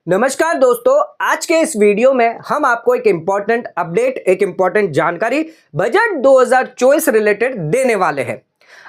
नमस्कार दोस्तों, आज के इस वीडियो में हम आपको एक इंपॉर्टेंट अपडेट, एक इंपॉर्टेंट जानकारी बजट 2024 रिलेटेड देने वाले हैं।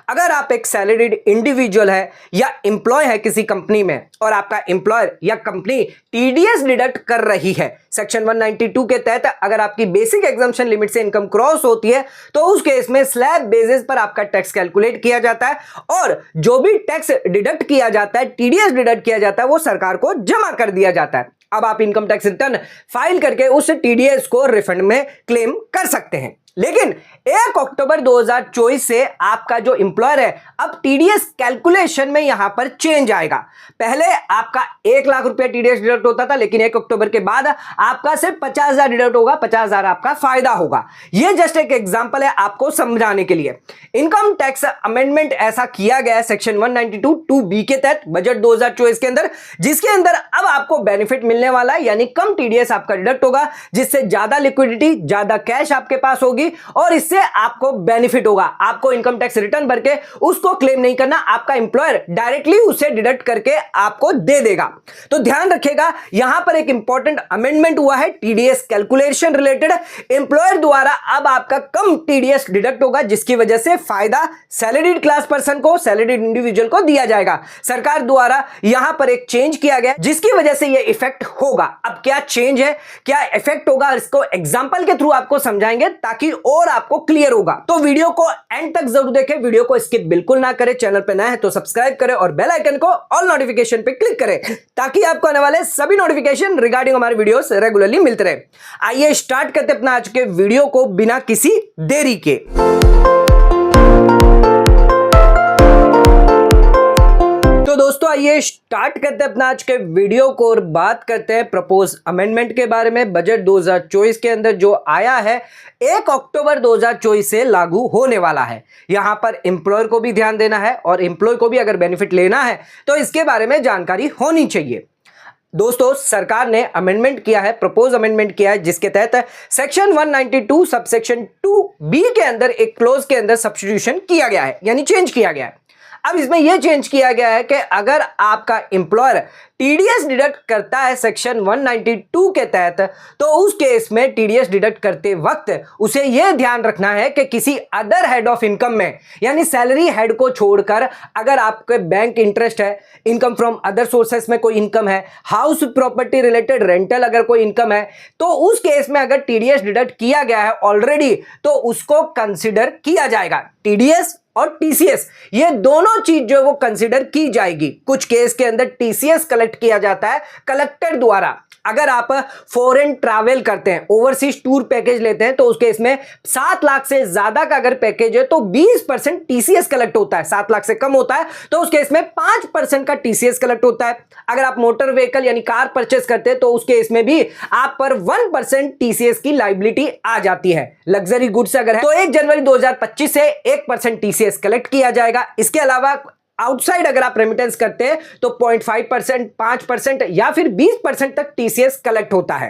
अगर आप एक सैलरीड इंडिविजुअल है या एम्प्लॉय है किसी कंपनी में और आपका एम्प्लॉयर या कंपनी टीडीएस डिडक्ट कर रही है सेक्शन 192 के तहत, अगर आपकी बेसिक एग्जम्पशन लिमिट से इनकम क्रॉस होती है तो उस केस में स्लैब बेसिस पर आपका टैक्स कैलकुलेट किया जाता है और जो भी टैक्स डिडक्ट किया जाता है, टीडीएस डिडक्ट किया जाता है, वो सरकार को जमा कर दिया जाता है। अब आप इनकम टैक्स रिटर्न फाइल करके उस टीडीएस को रिफंड में क्लेम कर सकते हैं। लेकिन 1 अक्टूबर 2024 से आपका जो एम्प्लॉयर है, अब टीडीएस कैलकुलेशन में यहां पर चेंज आएगा। पहले आपका 1 लाख रुपया टीडीएस डिडक्ट होता था, लेकिन 1 अक्टूबर के बाद आपका सिर्फ 50,000 डिडक्ट होगा, 50,000 आपका फायदा होगा। यह जस्ट एक एग्जांपल है आपको समझाने के लिए। इनकम टैक्स अमेंडमेंट ऐसा किया गया है सेक्शन 192 2B के तहत बजट 2024 के अंदर, जिसके अंदर अब आपको बेनिफिट मिलने वाला है, यानी कम टीडीएस आपका डिडक्ट होगा, जिससे ज्यादा लिक्विडिटी, ज्यादा कैश आपके पास होगी और इससे आपको बेनिफिट होगा। आपको इनकम टैक्स रिटर्न भर के उसको क्लेम नहीं करना, आपका एम्प्लॉयर डायरेक्टली उसे डिडक्ट करके आपको दे देगा। तो ध्यान रखिएगा, यहां पर एक इंपॉर्टेंट अमेंडमेंट हुआ है टीडीएस कैलकुलेशन रिलेटेड। एम्प्लॉयर द्वारा अब आपका कम टीडीएस डिडक्ट होगा, जिसकी वजह से फायदा सैलरीड क्लास पर्सन को, सैलरीड इंडिविजुअल को दिया जाएगा। सरकार द्वारा यहां पर एक चेंज किया गया, जिसकी वजह से यह इफेक्ट होगा। अब क्या चेंज है, क्या इफेक्ट होगा, इसको एग्जांपल के थ्रू आपको समझाएंगे ताकि और आपको क्लियर होगा। तो वीडियो को एंड तक जरूर देखें, वीडियो को स्किप बिल्कुल ना करें। चैनल पे नए हैं तो सब्सक्राइब करें और बेल आइकन को ऑल नोटिफिकेशन पे क्लिक करें ताकि आपको आने वाले सभी नोटिफिकेशन रिगार्डिंग हमारे वीडियोस रेगुलरली मिलते रहे। आइए स्टार्ट करते अपना आज के वीडियो को बिना किसी देरी के। तो दोस्तों आइए स्टार्ट करते हैं अपना आज के वीडियो को और बात करते हैं प्रपोज अमेंडमेंट के बारे में। बजट 2024 के अंदर जो आया है 1 अक्टूबर 2024 से लागू होने वाला है। यहां पर एम्प्लॉयर को भी ध्यान देना है और एम्प्लॉय को भी अगर बेनिफिट लेना है तो इसके बारे में जानकारी होनी चाहिए। दोस्तों सरकार ने अमेंडमेंट किया है, प्रपोज अमेंडमेंट किया है, जिसके तहत सेक्शन 192 सबसेक्शन 2B के अंदर एक क्लोज के अंदर सब्स्टिट्यूशन किया गया है, यानी चेंज किया गया है। अब इसमें यह चेंज किया गया है कि अगर आपका एम्प्लॉयर टीडीएस डिडक्ट करता है सेक्शन 192 के तहत, तो उस केस में टीडीएस डिडक्ट करते वक्त उसे यह ध्यान रखना है कि किसी अदर हेड ऑफ इनकम में, यानी सैलरी हेड को छोड़कर अगर आपके बैंक इंटरेस्ट है, इनकम फ्रॉम अदर सोर्सेस में कोई इनकम है, हाउस प्रॉपर्टी रिलेटेड रेंटल अगर कोई इनकम है, तो उस केस में अगर टीडीएस डिडक्ट किया गया है ऑलरेडी तो उसको कंसिडर किया जाएगा। टीडीएस और टीसीएस ये दोनों चीज जो है वो कंसीडर की जाएगी। कुछ केस के अंदर टीसीएस कलेक्ट किया जाता है कलेक्टर द्वारा। अगर आप फॉरेन ट्रैवल करते हैं, ओवरसीज टूर पैकेज लेते हैं, तो उस केस में 7 लाख से ज्यादा का अगर पैकेज है तो 20% टीसीएस कलेक्ट होता है। 7 लाख से कम होता है तो उस केस में 5% का टीसीएस कलेक्ट होता है। अगर आप मोटर व्हीकल यानी कार परचेस करते हैं तो उस केस में भी आप पर 1% टीसीएस की लाइबिलिटी आ जाती है। लग्जरी गुड्स अगर है तो 1 जनवरी 2025 से 1% टीसीएस कलेक्ट किया जाएगा। इसके अलावा आउटसाइड अगर आप रेमिटेंस करते हैं तो 0.5%, 5% या फिर 20% तक टीसीएस कलेक्ट होता है।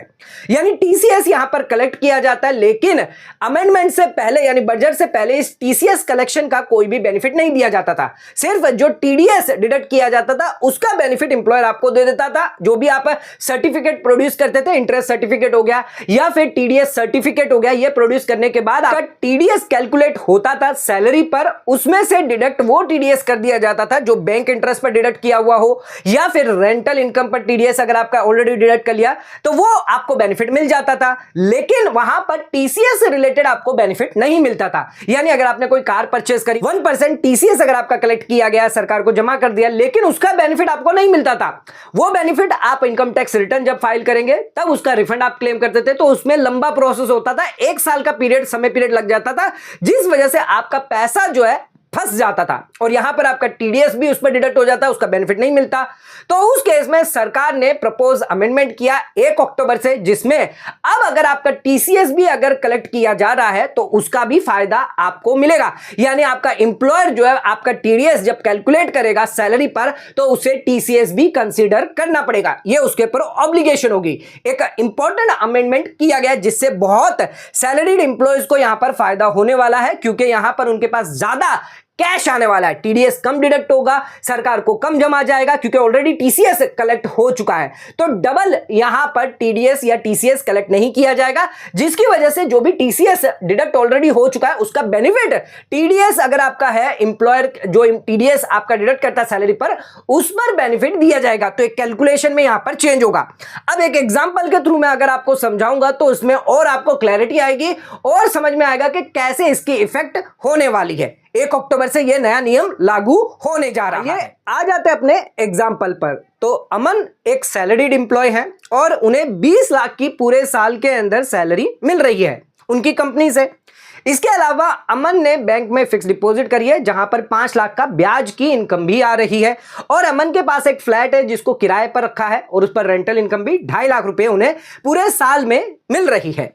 यानी टीसीएस यहां पर कलेक्ट किया जाता है, लेकिन अमेंडमेंट से पहले यानी बजट से पहले इस टीसीएस कलेक्शन का कोई भी बेनिफिट नहीं दिया जाता था। सिर्फ जो टीडीएस डिडक्ट किया जाता था उसका बेनिफिट एम्प्लॉयर आपको दे देता था। जो भी आप सर्टिफिकेट प्रोड्यूस करते थे, इंटरेस्ट सर्टिफिकेट हो गया या फिर टीडीएस सर्टिफिकेट हो गया, ये प्रोड्यूस करने के बाद आपका टीडीएस कैलकुलेट होता था सैलरी पर, उसमें से डिडक्ट वो टीडीएस कर दिया जाता था जो बैंक इंटरेस्ट पर डिडक्ट किया हुआ हो, या फिर रेंटल इनकम पर टीडीएस अगर आपका ऑलरेडी डिडक्ट कर लिया तो वो आपको बेनिफिट मिल जाता था। लेकिन वहां पर टीसीएस से रिलेटेड आपको बेनिफिट नहीं मिलता था। यानी अगर आपने कोई कार परचेस करी, 1% टीसीएस अगर आपका कलेक्ट किया गया, सरकार को जमा कर दिया, लेकिन उसका बेनिफिट आपको नहीं मिलता था। वो बेनिफिट आप इनकम टैक्स रिटर्न जब फाइल करेंगे तब उसका रिफंड आप क्लेम करते थे, तो उसमें लंबा प्रोसेस होता था, 1 साल का पीरियड, समय पीरियड लग जाता था, जिस वजह से आपका पैसा जो है फंस जाता था और यहां पर आपका टीडीएस भी उस पर डिडक्ट हो जाता, उसका बेनिफिट नहीं मिलता। तो उस केस में सरकार ने प्रपोज अमेंडमेंट किया 1 अक्टूबर से, जिसमें अब अगर आपका टीसीएस भी अगर कलेक्ट किया जा रहा है तो उसका भी फायदा आपको मिलेगा। यानी आपका एम्प्लॉयर जो है आपका टीडीएस जब कैलकुलेट करेगा सैलरी पर तो उसे टीसीएस भी कंसीडर करना पड़ेगा, यह उसके ऊपर ऑब्लिगेशन होगी। एक इंपॉर्टेंट अमेंडमेंट किया गया जिससे बहुत सैलरीड एम्प्लॉयज को यहां पर फायदा होने वाला है, क्योंकि यहां पर उनके पास ज्यादा कैश आने वाला है, टीडीएस कम डिडक्ट होगा, सरकार को कम जमा जाएगा क्योंकि ऑलरेडी टीसीएस कलेक्ट हो चुका है। तो डबल यहां पर टीडीएस या टीसीएस कलेक्ट नहीं किया जाएगा, जिसकी वजह से जो भी टीसीएस डिडक्ट ऑलरेडी हो चुका है उसका बेनिफिट टीडीएस अगर आपका है, एम्प्लॉयर जो टीडीएस आपका डिडक्ट करता है सैलरी पर, उस पर बेनिफिट दिया जाएगा। तो एक कैलकुलेशन में यहां पर चेंज होगा। अब एक एग्जांपल के थ्रू मैं अगर आपको समझाऊंगा तो उसमें और आपको क्लैरिटी आएगी और समझ में आएगा कि कैसे इसकी इफेक्ट होने वाली है। 1 अक्टूबर से यह नया नियम लागू होने जा रहा है। आ जाते हैं अपने एग्जाम्पल पर। तो अमन एक सैलरीड एम्प्लॉय है और उन्हें 20 लाख की पूरे साल के अंदर सैलरी मिल रही है उनकी कंपनी से। इसके अलावा अमन ने बैंक में फिक्स डिपॉजिट करी है जहां पर 5 लाख का ब्याज की इनकम भी आ रही है और अमन के पास एक फ्लैट है जिसको किराए पर रखा है और उस पर रेंटल इनकम भी 2.5 लाख रुपए उन्हें पूरे साल में मिल रही है।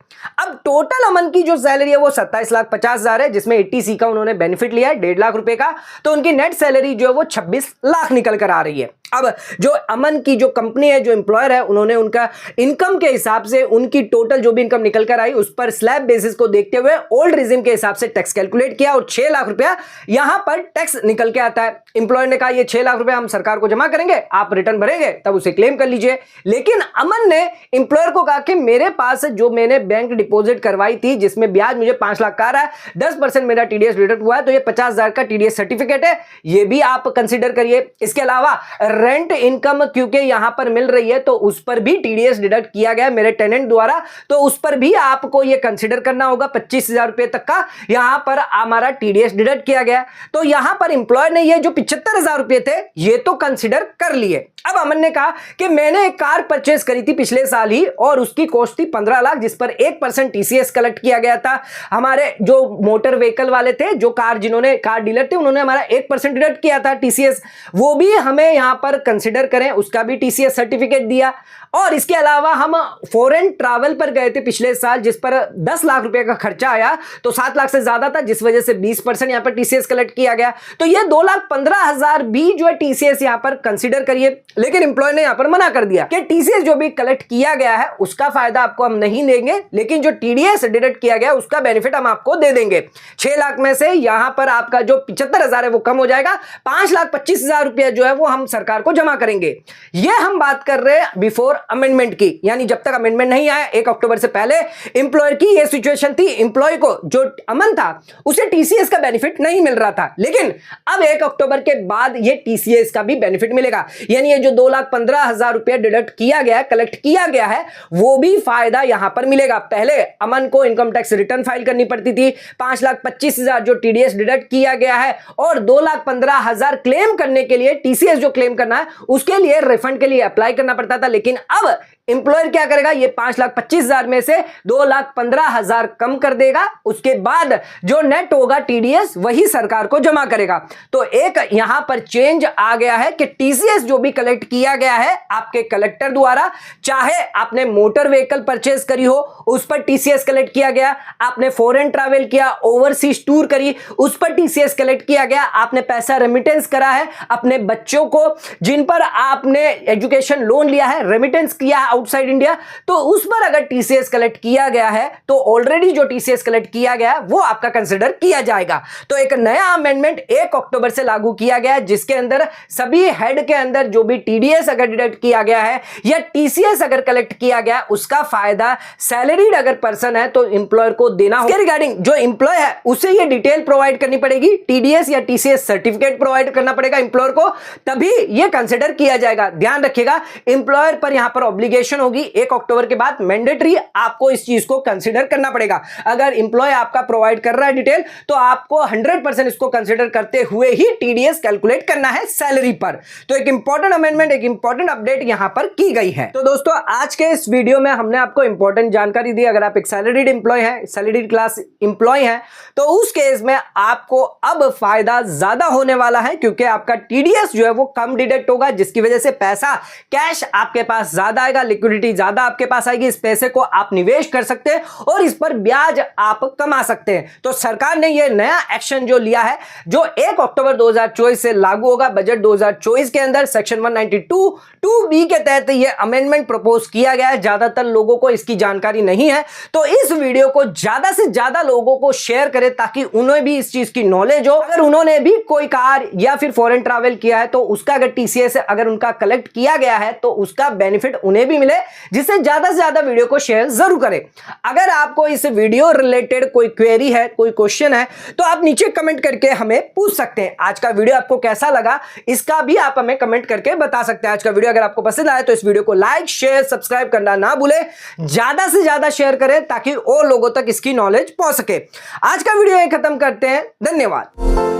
अब टोटल अमन की जो सैलरी है वो 27,50,000 है, जिसमें 80C का उन्होंने बेनिफिट लिया है 1.5 लाख रुपए का। तो उनकी नेट सैलरी जो है वो 26 लाख निकल कर आ रही है। अब जो अमन की जो कंपनी है, जो एम्प्लॉयर है, उन्होंने उनका इनकम के हिसाब से उनकी टोटल जो भी इनकम निकल कर आई उस पर स्लैब बेसिस को देखते हुए ओल्ड रिजिम के हिसाब से टैक्स कैलकुलेट किया और 6 लाख रुपया यहां पर टैक्स निकल के आता है। एम्प्लॉयर ने कहा ये 6 लाख रुपया हम सरकार को जमा करेंगे, आप रिटर्न भरेंगे तब उसे क्लेम कर लीजिए। लेकिन अमन ने एम्प्लॉयर को कहा कि मेरे पास जो मैंने बैंक डिपॉजिट करवाई थी जिसमें ब्याज मुझे 5 लाख का आ रहा है, 10% मेरा टीडीएस डिडक्ट हुआ है, तो ये 50,000 का टीडीएस सर्टिफिकेट है, ये भी आप कंसीडर करिए। इसके अलावा रेंट इनकम क्योंकि यहां पर मिल रही है तो उस पर भी टीडीएस डिडक्ट किया गया मेरे टेनेंट द्वारा, तो उस पर भी आपको यह कंसीडर करना होगा। 25,000 रुपए तक का यहां पर हमारा टीडीएस डिडक्ट किया गया। तो यहां पर एम्प्लॉयर ने ये जो 75,000 रुपए थे ये तो कंसीडर कर लिए। अब अमन ने कहा कि मैंने एक कार परचेस करी थी पिछले साल ही और उसकी कॉस्ट थी 15 लाख, जिस पर 1% टीसीएस कलेक्ट किया गया था। हमारे जो मोटर व्हीकल वाले थे, जो जिन्होंने कार डीलर थे, उन्होंने हमारा 1% डिडक्ट किया था टीसीएस, वो भी हमें यहां पर कंसीडर करें, उसका भी टीसीएस सर्टिफिकेट दिया। और इसके अलावा हम फॉरेन ट्रैवल पर गए थे पिछले साल जिस पर 10 लाख रुपए का खर्चा आया, तो 7 लाख से ज्यादा था जिस वजह से 20% यहां पर टीसीएस कलेक्ट किया गया। तो ये 2,15,000 भी जो है टीसीएस यहां पर कंसीडर करिए। लेकिन एम्प्लॉय ने यहां पर मना कर दिया कि टीसीएस जो भी कलेक्ट किया गया है उसका फायदा आपको हम नहीं देंगे, लेकिन जो टीडीएस डिडक्ट किया गया उसका बेनिफिट हम आपको दे देंगे। 6 लाख में से यहां पर आपका जो 75,000 है वो कम हो जाएगा, 5,25,000 रुपया जो है वो हम सरकार को जमा करेंगे। ये हम बात कर रहे हैं बिफोर अमेंडमेंट की, यानी जब तक अमेंडमेंट नहीं आया 1 अक्टूबर से पहले एम्प्लॉयर की यह सिचुएशन थी। एम्प्लॉय को जो अमन था उसे टीसीएस का बेनिफिट नहीं मिल रहा था, लेकिन अब 1 अक्टूबर के बाद ये टीसीएस का भी बेनिफिट मिलेगा। यानी ये जो 2,15,000 रुपया डिडक्ट किया गया है, कलेक्ट किया गया है, वो भी फायदा यहां पर मिलेगा। पहले अमन को इनकम टैक्स रिटर्न फाइल करनी पड़ती थी, 5,25,000 जो टीडीएस डिडक्ट किया गया है और 2,15,000 क्लेम करने के लिए टीसीएस जो क्लेम करना है उसके लिए रिफंड के लिए अप्लाई करना पड़ता था। लेकिन अब एम्प्लॉयर क्या करेगा, ये 5,25,000 में से 2,15,000 कम कर देगा, उसके बाद जो नेट होगा टीडीएस वही सरकार को जमा करेगा। तो एक यहां पर चेंज आ गया है कि टीसीएस जो भी कलेक्ट किया गया है आपके कलेक्टर द्वारा, चाहे आपने मोटर व्हीकल परचेज करी हो उस पर टीसीएस कलेक्ट किया गया, आपने फॉरेन ट्रैवल किया, ओवरसीज टूर करी उस पर टीसीएस कलेक्ट किया गया, आपने पैसा रेमिटेंस करा है अपने बच्चों को, जिन पर आपने एजुकेशन लोन लिया है, रेमिटेंस किया है आउटसाइड इंडिया, तो उस पर अगर टीसीएस कलेक्ट किया गया है तो ऑलरेडी जो टीसीएस कलेक्ट किया गया है वो आपका कंसीडर किया जाएगा। तो एक नया अमेंडमेंट 1 अक्टूबर से लागू किया गया है जिसके अंदर सभी हेड के अंदर जो भी टीडीएस अगर डिडक्ट किया गया है या टीसीएस अगर कलेक्ट किया गया है उसका फायदा सैलरीड अगर पर्सन है तो एम्प्लॉयर को देना होगा। रिगार्डिंग जो एम्प्लॉय है उसे ये डिटेल प्रोवाइड करनी पड़ेगी, टीडीएस या टीसीएस सर्टिफिकेट प्रोवाइड करना पड़ेगा एम्प्लॉयर को, तभी ये कंसीडर किया जाएगा। ध्यान रखिएगा एम्प्लॉयर पर यहां पर ऑब्लिगेशन होगी 1 अक्टूबर के बाद मैंडेटरी आपको इस चीज को कंसीडर करना पड़ेगा। अगर एम्प्लॉय आपका प्रोवाइड कर रहा है डिटेल तो आपको 100% इसको कंसीडर करते हुए ही टीडीएस कैलकुलेट करना है सैलरी पर। तो एक इंपॉर्टेंट अमेंडमेंट, एक इंपॉर्टेंट अपडेट यहां पर की गई है। तो दोस्तों आज के इस वीडियो में हमने आपको इंपॉर्टेंट जानकारी दी। अगर आप एक सैलरीड एम्प्लॉय है, सैलरीड क्लास एम्प्लॉय है, तो उस केस में आपको अब फायदा ज्यादा होने वाला है क्योंकि आपका टीडीएस जो है वो कम डिडक्ट होगा, जिसकी वजह से पैसा कैश आपके पास ज्यादा आएगा। लिक्विडिटी ज्यादा आपके पास आएगी, इस पैसे को आप निवेश कर सकते हैं और इस पर ब्याज आप कमा सकते हैं। तो सरकार ने यह नया एक्शन जो लिया है, जो 1 अक्टूबर 2024 से लागू होगा, बजट 2024 के अंदर सेक्शन 192(2)(b) के तहत यह अमेंडमेंट प्रपोज किया गया है। ज्यादातर लोगों को इसकी जानकारी नहीं है, तो इस वीडियो को ज्यादा से ज्यादा लोगों को शेयर करें ताकि उन्हें भी इस चीज की नॉलेज हो। अगर उन्होंने भी कोई कार या फिर फॉरेन ट्रैवल किया है तो उसका अगर टीसीएस अगर उनका कलेक्ट किया गया है तो उसका बेनिफिट उन्हें भी मिले, जिससे ज्यादा से ज्यादा वीडियो को शेयर जरूर करें। अगर आपको इस वीडियो रिलेटेड कोई क्वेरी है, कोई क्वेश्चन है, तो आप नीचे कमेंट करके हमें पूछ सकते हैं। आज का वीडियो आपको कैसा लगा इसका भी आप हमें कमेंट करके बता सकते हैं। आज का वीडियो अगर आपको पसंद आए तो इस वीडियो को लाइक शेयर सब्सक्राइब करना ना भूलें, ज्यादा से ज्यादा शेयर करें ताकि और लोगों तक इसकी नॉलेज पहुंच सके। आज का वीडियो यहीं खत्म करते हैं, धन्यवाद।